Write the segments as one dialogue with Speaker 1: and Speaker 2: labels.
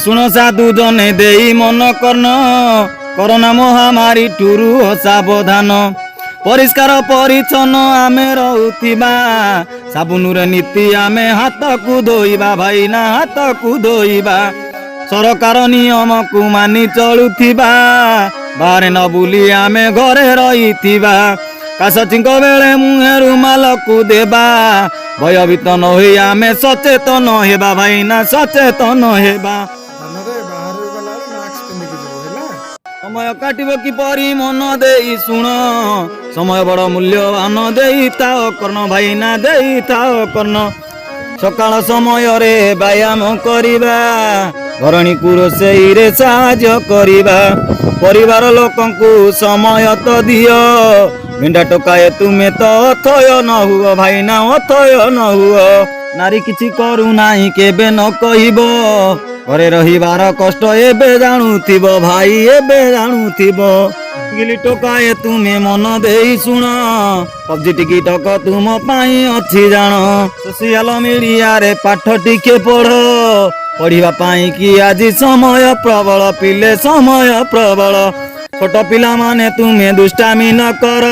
Speaker 1: शुण साधु जने देई मन कर्ण कोरोना महामारी टुरु सावधान परिष्कार परिच्छन्न आमे रहुथिबा साबुन रे नीति आमे हाथ को धोइबा भाई ना हाथ को धोइबा सरकार नियम को मानि चलुथिबा बाहर न बुली आमे घरे रहिथिबा काश चिंक बेले मुहे रुमाल को देबा भयभीत न होई आमे सचेतन हेबा भाई ना सचेतन हेबा समय काटिब किपरि मन देई शुण समय बड़ मूल्यवान देई ताओ कर्ण भाई ना देई ताओ कर्ण सकाळ समय रे व्यायाम करिबा घरणी को रोषेई रे साहाय्य करिबा परिवार लोकंकु समय तो दियो भिंडा टोकाए तुमे तो अथय न हुओ भाई ना अथय न हुओ नारी किछि करू नाही केबे न कहिबो घरे रहिबार कष्ट एबे जानुथिबो भाई एबे जानुथिबो गिली टोकाए तुमे मन देई शुण पबजी टिकटक तुम पाई अछि जान सोशल मीडिया रे पाठ टिके पढ़ पढ़िबा पाई कि आज समय प्रबल पिले समय प्रबल छोट पिला माने तुमे दुष्टामी न कर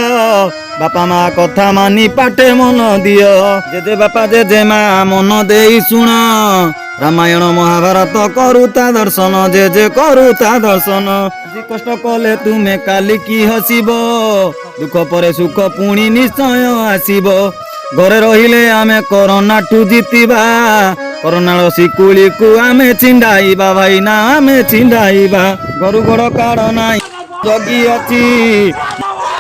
Speaker 1: बापा माँ कथा मानी पाटे मन दियो जेजे बापा जेजे माँ मन देई शुण रामायण महाभारत करुता दर्शन जेजे करुता दर्शन जी कष्ट कले तुमे काली की हसिबो दुख परे सुख पुणी निश्चय आसीबो घरे रहिले आमे कोरोना ठू जीतिबा कोरोना शिकुली को आमे छिंडाइबा भाई ना आमे छिंडाइबा गरु गोड़ काड़ नाई जगी अछि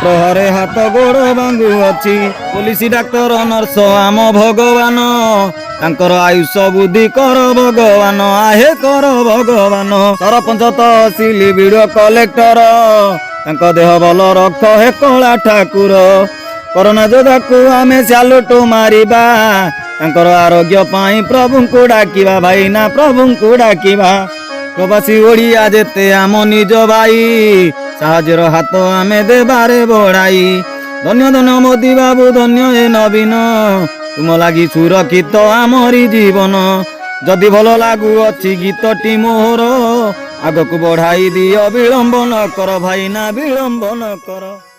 Speaker 1: प्रहरे हाथ गोड़ बांगु अछि पुलिस डाक्तर नर्स आम भगवान तांकर आयुष बुद्धि कर भगवान आहे कर भगवान सरपंच तहसिल वीडियो कलेक्टर तांक देह भल रख हे कला ठाकुर कोरोना योद्धा को आमे सालुट मारिबा तांकर आरोग्य पाई प्रभु को डाकिबा भाई ना प्रभु को डाकिबा प्रवासी ओडिया जेते आम निज भाई साहाଯ୍ୟର हाथ आमे देबारे बढाई धन्य धन्य मोदी बाबू धन्य ए नवीन तुम लागी सुरक्षित आमरी जीवन जदि भल लागू अछि गीतटी मोहर आगक बढ़ाई दियो विलंब न कर भाई ना विलंब न कर।